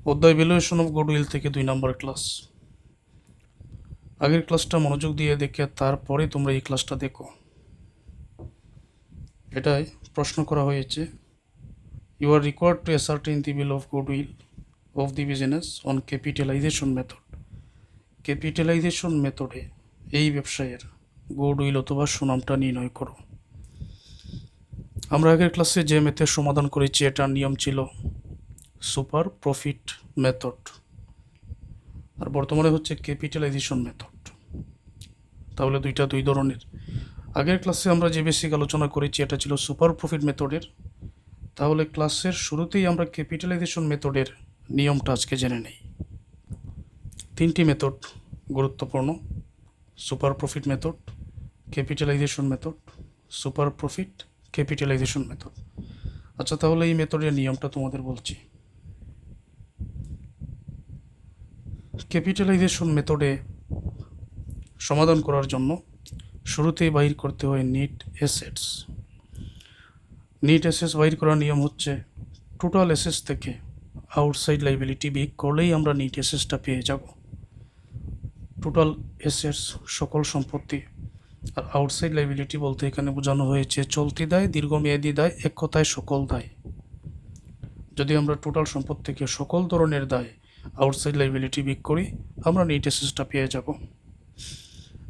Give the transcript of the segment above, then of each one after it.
অধ্যায় valuation of goodwill থেকে 2 নম্বর class. আগের ক্লাসটা মনোযোগ দিয়ে দেখে তারপরে তোমরা এই ক্লাসটা দেখো। এটাই প্রশ্ন করা হয়েছে, you are required to ascertain the value of goodwill of the business on capitalization method. Capitalization মেথডে এই ব্যবসায়ের গুডউইল অথবা সুনামটা নির্ণয় করো। আমরা আগের ক্লাসে যে মেথড সমাধান করেছি এটার নিয়ম ছিল সুপার প্রফিট মেথড, আর বর্তমানে হচ্ছে ক্যাপিটালাইজেশন মেথড। তাহলে দুই ধরনের। আগের ক্লাসে আমরা যে বেসিক আলোচনা করেছি এটা ছিল সুপার প্রফিট মেথডের। তাহলে ক্লাসের শুরুতেই আমরা ক্যাপিটালাইজেশন মেথডের নিয়মটা আজকে জেনে নেই। 3টি মেথড গুরুত্বপূর্ণ: super profit method, capitalisation method, super profit capitalisation method. আচ্ছা, তাহলে এই মেথডের নিয়মটা তোমাদের বলছি। ক্যাপিটালাইজেশন মেথডে সমাধান করার জন্য শুরুতেই বাইর করতে হয় নিট অ্যাসেটস। নিট অ্যাসেটস বাইর করার নিয়ম হচ্ছে টোটাল অ্যাসেটস থেকে আউটসাইড লাইবিলিটি বিয়োগ করলেই আমরা নিট অ্যাসেটসটা পেয়ে যাব। টোটাল অ্যাসেটস সকল সম্পত্তি, আর আউটসাইড লাইবিলিটি বলতে এখানে বোঝানো হয়েছে চলতি দায়, দীর্ঘমেয়াদী দায়, এক কথায় সকল দায়। যদি আমরা টোটাল সম্পদ থেকে সকল ধরনের দায় আউটসাইড লাইবিলিটি বিয়োগ করি আমরা নিট অ্যাসেটসটা পেয়ে যাব।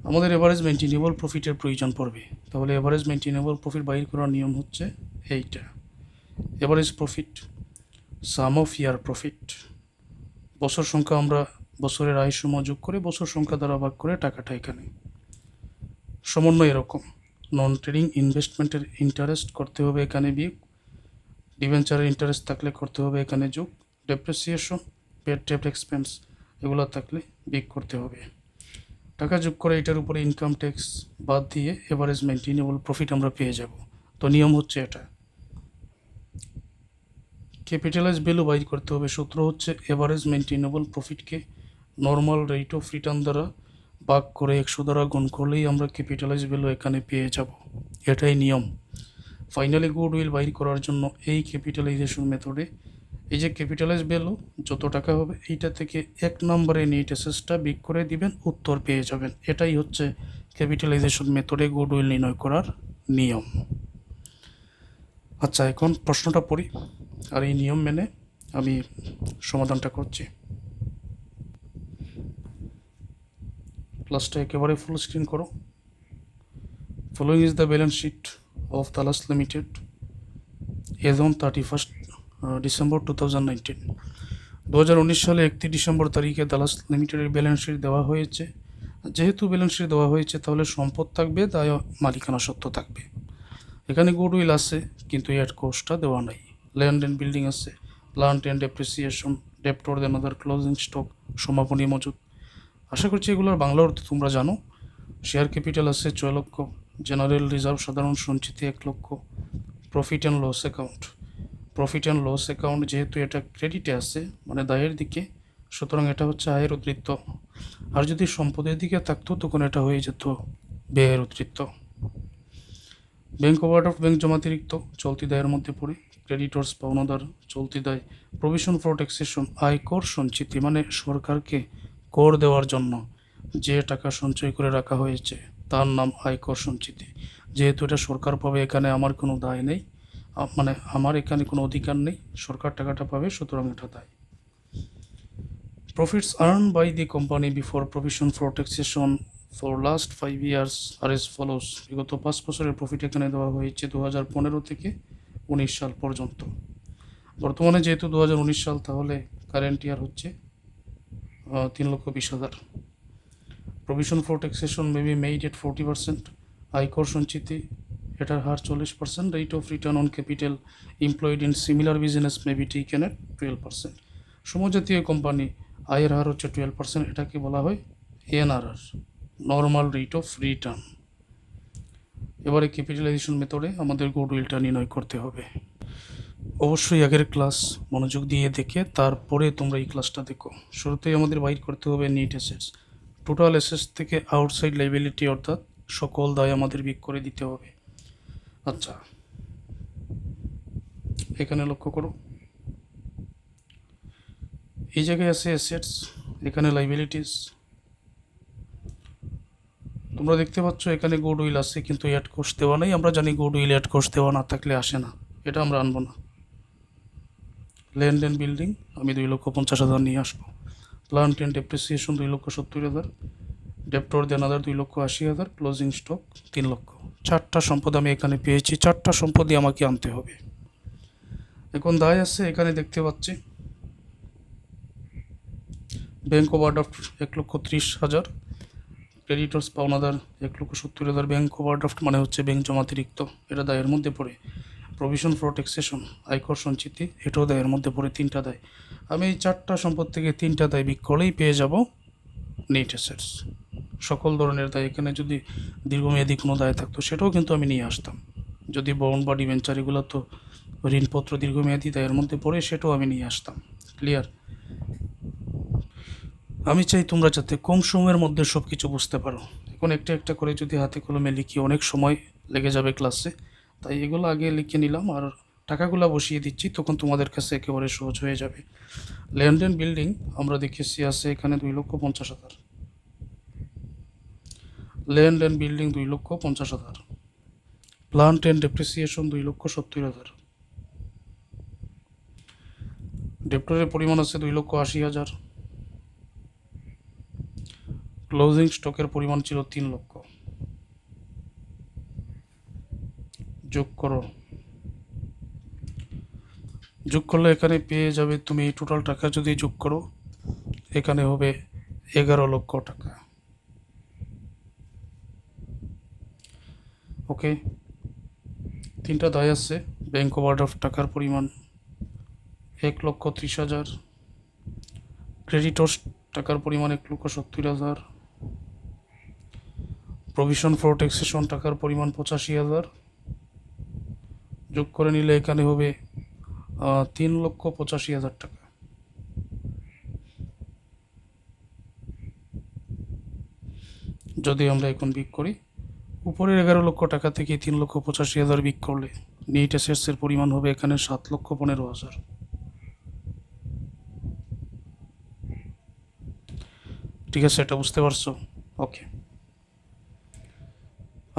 আমাদের এভারেজ মেনটেনেবল প্রফিটের প্রয়োজন পড়বে। তাহলে এভারেজ মেনটেনেবল প্রফিট বাইর করার নিয়ম হচ্ছে এইটা: average profit some of year profit. বছর সংখ্যা আমরা বছরের আয় সমূহ যোগ করে বছর সংখ্যা দ্বারা ভাগ করে টাকাটা এখানে। সমন্বয় এরকম: নন ট্রেডিং ইনভেস্টমেন্টের ইন্টারেস্ট করতে হবে এখানে বিয়োগ, ডিবেঞ্চারের ইন্টারেস্ট থাকলে করতে হবে এখানে যোগ, ডেপ্রিসিয়েশন, পেড টেপ্ট এক্সপেন্স এগুলো থাকলে বিয়োগ করতে হবে। টাকা যোগ করে এটার উপরে ইনকাম ট্যাক্স বাদ দিয়ে এভারেজ মেনটেনেবল প্রফিট আমরা পেয়ে যাব। তো নিয়ম হচ্ছে এটা। ক্যাপিটালাইজ ভ্যালু বাইর করতে হবে। সূত্র হচ্ছে এভারেজ মেনটেনেবল প্রফিটকে নর্মাল রেট অফ রিটার্ন দ্বারা ভাগ করে 100 দ্বারা গুণ করলেই আমরা ক্যাপিটালাইজ ভ্যালু এখানে পেয়ে যাব। এটাই নিয়ম। ফাইনালি গুডউইল বাইর করার জন্য এই ক্যাপিটালাইজেশন মেথডে এই যে ক্যাপিটালাইজ ভ্যালু যত টাকা হবে এইটা থেকে 1 নম্বরে নিট অ্যাসেটসটা বিয়োগ করে দিবেন, উত্তর পেয়ে যাবেন। এটাই হচ্ছে ক্যাপিটালাইজেশন মেথডে গুডউইল নির্ণয় করার নিয়ম। আচ্ছা, এখন প্রশ্নটা পড়ি আর এই নিয়ম মেনে আমি সমাধানটা করছি। ক্লাসটা একেবারে ফুল স্ক্রিন করো। Following is the balance sheet of Dallas limited as on 31 December 2019। 2019 সালে 31 ডিসেম্বর তারিখে দালাস লিমিটেডের ব্যালেন্স শিট দেওয়া হয়েছে। যেহেতু ব্যালেন্স শিট দেওয়া হয়েছে তাহলে সম্পদ থাকবে, দায় মালিকানা সত্ত্ব থাকবে। এখানে গুডউইল আছে কিন্তু এর কোস্টটা দেওয়া নাই। ল্যান্ড অ্যান্ড বিল্ডিং আছে, plant and depreciation, debtor then other closing stock, সমাপনী মজুদ। আশা করছি এগুলোর বাংলা অর্থ তোমরা জানো। শেয়ার ক্যাপিটাল আছে 6 লক্ষ, জেনারেল রিজার্ভ সাধারণ সঞ্চিতি 1 লক্ষ, profit and loss account. Profit and loss account যেহেতু এটা ক্রেডিটে আছে মানে দায়ের দিকে, সুতরাং এটা হচ্ছে আয়ের উদ্ধৃত। আর যদি সম্পদের দিকে থাকতো তখন এটা হয়ে যেত ব্যয়ের উদ্ধৃত। ব্যাংক ওভারড্রাফট ব্যাংক জমাতিরিক্ত চলতি দায়ের মধ্যে পড়ে। ক্রেডিটর্স পাওনাদার চলতি দায়। প্রভিশন ফর ট্যাক্সেশন আয়কর সঞ্চিতি মানে সরকারকে কর দেওয়ার জন্য যে টাকা সঞ্চয় করে রাখা হয়েছে তার নাম আয়কর সঞ্চিতি। যেহেতু এটা সরকার পাবে এখানে আমার কোনো দায় নেই, মানে আমার এখানে কোনো অধিকার নেই, সরকার টাকাটা পাবে, সুতরাং এটা দায়। Profits earn by the company before provision for taxation for last 5 years are as follows. বিগত 5 বছরের প্রফিট এখানে দেওয়া হয়েছে 2015 থেকে 19 সাল পর্যন্ত। বর্তমানে যেহেতু 2019 সাল তাহলে কারেন্ট ইয়ার হচ্ছে 3,20,000। Provision for taxation may be made at 40%। আয়কর সঞ্চিতি এটার হার 40%। Rate of return on capital employed in similar business may be taken at 12%। সমজাতীয় কোম্পানি আয়ের হার হচ্ছে 12%, এটাকে বলা হয় NRR, normal rate of return. এবারে ক্যাপিটালাইজেশন মেথডে আমাদের গুডউইলটা নির্ণয় করতে হবে। অবশ্যই আগের ক্লাস মনোযোগ দিয়ে দেখে তারপরে তোমরা এই ক্লাসটা দেখো। শুরুতেই আমাদের বাইর করতে হবে নিট অ্যাসেটস। টোটাল অ্যাসেটস থেকে আউটসাইড লাইবিলিটি অর্থাৎ সকল দায় আমাদের বিয়োগ করে দিতে হবে। আচ্ছা, এখানে লক্ষ্য করো, এই জায়গায় আছে অ্যাসেটস, এখানে লাইবিলিটিস। তোমরা দেখতে পাচ্ছ এখানে গুডউইল আছে, কিন্তু অ্যাড কোর্স দেওয়া নেই। আমরা জানি গুডউইল অ্যাড কোর্স দেওয়া না থাকলে আসে না, এটা আমরা আনবো না। ল্যান্ড অ্যান্ড বিল্ডিং আমি 2,50,000 নিয়ে আসবো। Plant and depreciation 2,70,000, debtor দেনাদার 2,80,000, closing stock 3 লক্ষ। 4টা সম্পদ আমি এখানে পেয়েছি, 4টা সম্পদই আমাকে আনতে হবে। এখন দায় আছে এখানে দেখতে পাচ্ছি ব্যাংক ওভারড্রাফট 1,30,000, ক্রেডিটর্স পাওনাদার 1,70,000। ব্যাংক ওভারড্রাফট মানে হচ্ছে ব্যাংক জমাতিরিক্ত, এটা দায়ের মধ্যে পড়ে। প্রভিশন ফর ট্যাক্সেশন আয়কর সঞ্চিতি, এটাও দায়ের মধ্যে পড়ে। 3টা দায়। আমি এই 4টা সম্পদ থেকে 3টা দায় বিক করলেই পেয়ে যাব নেট অ্যাসেটস। সকল ধরনের দায়, এখানে যদি দীর্ঘমেয়াদী কোনো দায় থাকতো সেটাও কিন্তু আমি নিয়ে আসতাম। যদি বন্ড বা ডিবেঞ্চার, এগুলো তো ঋণপত্র দীর্ঘমেয়াদী দায়ের মধ্যে পড়ে, সেটাও আমি নিয়ে আসতাম। ক্লিয়ার? আমি চাই তোমরা যাতে কম সময়ের মধ্যে সব কিছু বুঝতে পারো। এখন একটা একটা করে যদি হাতে কলমে লিখি অনেক সময় লেগে যাবে ক্লাসে, তাই এগুলো আগে লিখে নিলাম আর টাকাগুলো বসিয়ে দিচ্ছি, তখন তোমাদের কাছে একেবারে সহজ হয়ে যাবে। ল্যান্ড অ্যান্ড বিল্ডিং আমরা দেখেছি আছে এখানে 2,50,000। Land and building 2,50,000। Plant and depreciation 2,70,000। ডেপ্টরের পরিমাণ আছে 2,80,000। ক্লোজিং স্টকের পরিমাণ ছিল 3 লক্ষ। যোগ করো, যোগ করলে এখানে পেয়ে যাবে তুমি টোটাল টাকা যদি যোগ করো এখানে হবে 11 লক্ষ টাকা। ওকে, 3টা দায় আছে। ব্যাংক ওভারড্রাফট টাকার পরিমাণ 1,30,000, ক্রেডিটর্স টাকার পরিমাণ 1,70,000, প্রভিশন ফর ট্যাক্সেশন টাকার পরিমাণ 85,000। যোগ করে নিলে এখানে হবে 3,85,000 টাকা। যদি আমরা এখন বিক করি, উপরের 11 লক্ষ টাকা থেকে 3,85,000 বিক করলে নেট অ্যাসেটসের পরিমাণ হবে এখানে 7,15,000। ঠিক আছে, এটা বুঝতে পারছো? ওকে,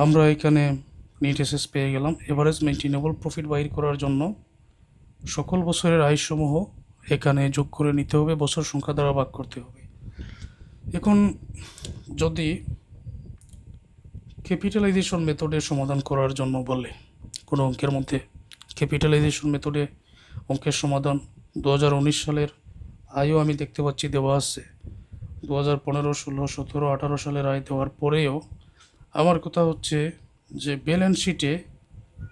আমরা এখানে নেট অ্যাসেটস পেয়ে গেলাম। এভারেজ মেইনটেনেবল প্রফিট বাইর করার জন্য সকল বছরের আয়সমূহ এখানে যোগ করে নিতে হবে, বছর সংখ্যা দ্বারা ভাগ করতে হবে। এখন যদি ক্যাপিটালাইজেশন মেথডে সমাধান করার জন্য বলে কোনো অঙ্কের মধ্যে, ক্যাপিটালাইজেশন মেথডে অঙ্কের সমাধান 2019 সালের আয়ও আমি দেখতে পাচ্ছি দেওয়া আছে। 2015, 16, 17, 18 সালের আয় দেওয়ার পরেও আমার কথা হচ্ছে যে ব্যালেন্স শিটে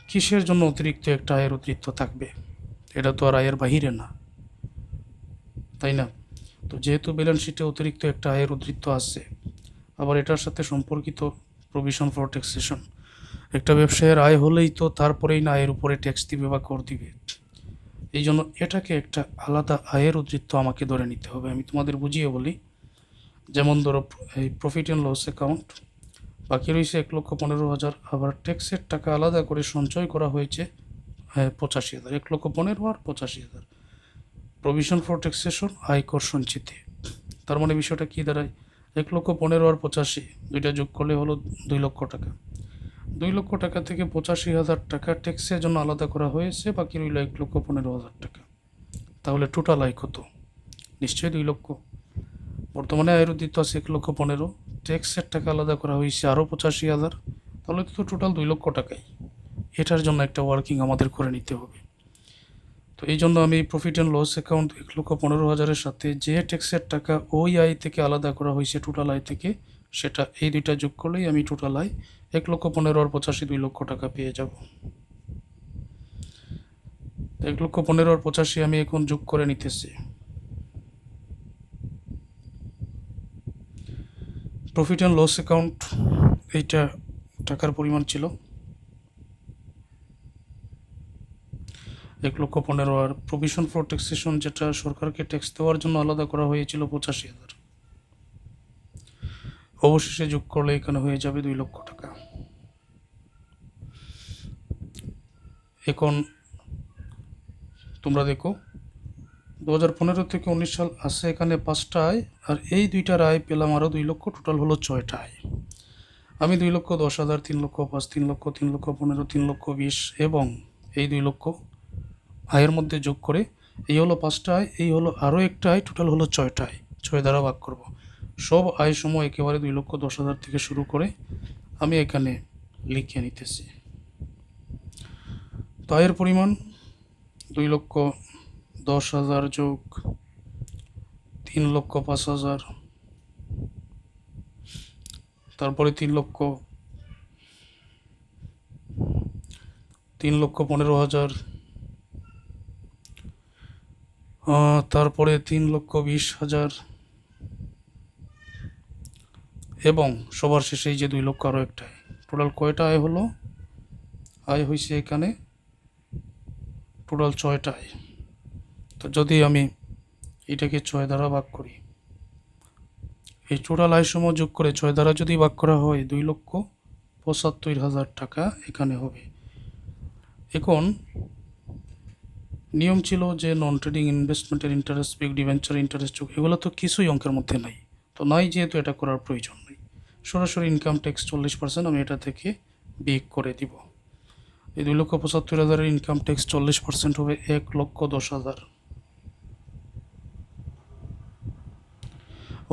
কিসের জন্য অতিরিক্ত একটা আয়ের উদ্ধৃত থাকবে? এটা তো আর আয়ের বাহিরে না, তাই না? তো যেহেতু ব্যালেন্স শিটে অতিরিক্ত একটা আয়ের উদ্ধৃত আছে, আবার এটার সাথে সম্পর্কিত প্রভিশন ফর ট্যাক্সেশন, একটা ব্যবসায়ের আয় হলেই তো তারপরেই না আয়ের উপরে ট্যাক্স দিবে বা কর দিবে। এই জন্য এটাকে একটা আলাদা আয়ের উদ্ধৃত আমাকে ধরে নিতে হবে। আমি তোমাদের বুঝিয়ে বলি। যেমন ধরো এই প্রফিট অ্যান্ড লস অ্যাকাউন্ট, বাকি রয়েছে 1,15,000, আবার ট্যাক্সের টাকা আলাদা করে সঞ্চয় করা হয়েছে 85,000। 1,15,000 আর 85,000। প্রভিশন ফর ট্যাক্সেশন আয়কর সঞ্চিতি, তার মানে বিষয়টা কী দাঁড়ায়? 1,15,000 আর 85 দুইটা যোগ করলে হলো 2 লক্ষ টাকা। 2 লক্ষ টাকা থেকে 85,000 টাকা ট্যাক্সের জন্য আলাদা করা হয়েছে, বাকি রইল 1,15,000 টাকা। তাহলে টোটাল আয় কত? নিশ্চয়ই 2 লক্ষ। বর্তমানে আয়ের উদ্ধৃত আছে 1,15,000, ট্যাক্সের টাকা আলাদা করা হয়েছে আরও 85,000, তাহলে তো টোটাল 2 লক্ষ টাকাই। এটার জন্য একটা ওয়ার্কিং আমাদের করে নিতে হবে। তো এই জন্য আমি প্রফিট অ্যান্ড লস অ্যাকাউন্ট 1,15,000-এর সাথে যে ট্যাক্সের টাকা ওই আয় থেকে আলাদা করা হয়েছে টোটাল আয় থেকে, সেটা এই দুইটা যোগ করলেই আমি টোটাল আয় 1,15,000 আর 85 2 লক্ষ টাকা পেয়ে যাব। 1,15,000 আর 85 আমি এখন যোগ করে নিতেছি। প্রফিট অ্যান্ড লস অ্যাকাউন্ট এইটা টাকার পরিমাণ ছিল 1,15,000, আর প্রভিশন ফর ট্যাক্সেশন যেটা সরকারকে ট্যাক্স দেওয়ার জন্য আলাদা করা হয়েছিল 85,000। অবশেষে যোগ করলে এখানে হয়ে যাবে 2 লক্ষ টাকা। এখন তোমরা দেখো 2015 থেকে 19 সাল আছে এখানে 5টা আয়, আর এই 2টার আয় পেলাম আরও 2 লক্ষ, টোটাল হলো 6টা আয়। আমি 2,10,000, 3,05,000, 3,00,000, 3,15,000, 3,20,000 এবং এই 2 লক্ষ আয়ের মধ্যে যোগ করে এই হলো 5টা আয়, এই হলো আরও একটা আয়, টোটাল হলো 6টা আয়। 6 দ্বারা ভাগ করব। সব আয় সমূহ একেবারে 2,10,000 থেকে শুরু করে আমি এখানে লিখে নিতেছি। তো আয়ের পরিমাণ 2,10,000 যোগ 3,05,000, তারপরে 3,15,000, তারপরে 3,20,000 এবং সবার শেষে এই যে 2 লক্ষ আরও একটা আয়। টোটাল কয়টা আয় হলো? আয় হয়েছে এখানে টোটাল 6টা আয়। তো যদি আমি এটাকে 6 দ্বারা ভাগ করি, এই টোটাল আয় সমূহ যোগ করে 6 দ্বারা যদি ভাগ করা হয় 2,75,000 টাকা এখানে হবে। এখন নিয়ম ছিল যে নন ট্রেডিং ইনভেস্টমেন্টের ইন্টারেস্ট, পিক ডিভেঞ্চার ইন্টারেস্ট যোগ, এগুলো তো কিছুই অঙ্কের মধ্যে নাই। তো নাই যেহেতু এটা করার প্রয়োজন নেই, সরাসরি ইনকাম ট্যাক্স 40% আমি এটা থেকে বিয়োগ করে দিব। এই 2,75,000 ইনকাম ট্যাক্স 40% হবে 1,10,000।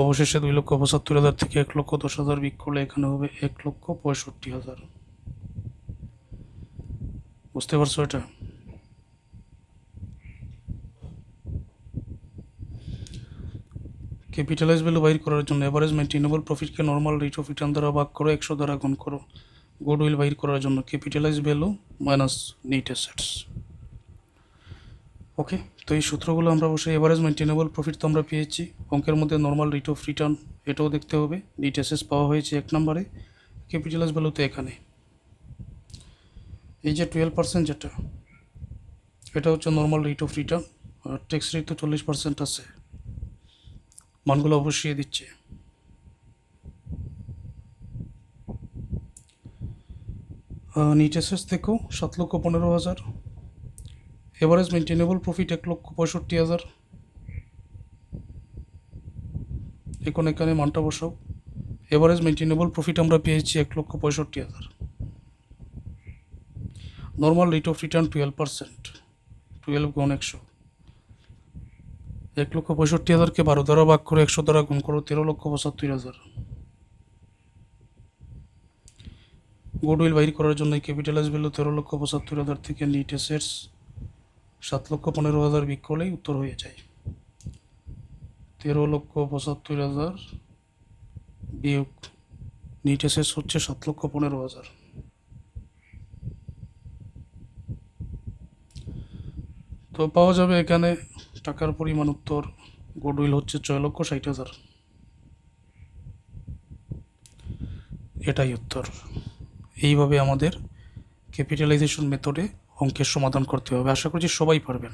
অবশেষে 2,75,000 থেকে 1,10,000 বিয়োগ করলে এখানে হবে 1,65,000। বুঝতে পারছো এটা? ক্যাপিটালাইজ ভ্যালু বাইর করার জন্য এভারেজ মেইনটেনেবল প্রফিটকে নর্মাল রেট অফ রিটার্ন দ্বারা ভাগ করো, 100 দ্বারা গুণ করো। গুডউইল বাইর করার জন্য capitalize value minus net assets. Okay, তো এই সূত্রগুলো আমরা অবশ্যই এভারেজ মেইনটেনেবল প্রফিট তো আমরা পেয়েছি, অঙ্কের মধ্যে নর্মাল রেট অফ রিটার্ন এটাও দেখতে হবে, নেট অ্যাসেটস পাওয়া হয়েছে 1 নম্বরে, ক্যাপিটালাইজ ভ্যালু তো এখানে। এই যে 12% যেটা, এটা হচ্ছে নর্মাল রেট অফ রিটার্ন, আর ট্যাক্স রেট তো 40% আছে, মানগুলো অবশ্যই দিচ্ছে। নেট অ্যাসেটস দেখো 7,15,000, এভারেজ মেইনটেনেবল প্রফিট 1,65,000। এখন এখানে মানটা বসাও, এভারেজ মেইনটেনেবল প্রফিট আমরা পেয়েছি 1,65,000, নর্মাল রেট অফ রিটার্ন 12%, 12 গুণ 100, 1,65,000কে 12 দ্বারা ভাগ করে 100 দ্বারা গুণ করো, 13,75,000। গুডউইল বাইর করার জন্য ক্যাপিটালাইজ ভ্যালু 13,75,000 থেকে নেট অ্যাসেটস 7,15,000 বিয়োগ করলেই উত্তর হয়ে যায়। 13,75,000 বিয়োগ নেট অ্যাসেটস হচ্ছে 7,15,000। তো পাওয়া যাবে এখানে টাকার পরিমাণ উত্তর, গুডউইল হচ্ছে 6,60,000। এটাই উত্তর। এইভাবে আমাদের ক্যাপিটালাইজেশন মেথডে অঙ্কের সমাধান করতে হবে। আশা করছি সবাই পারবেন।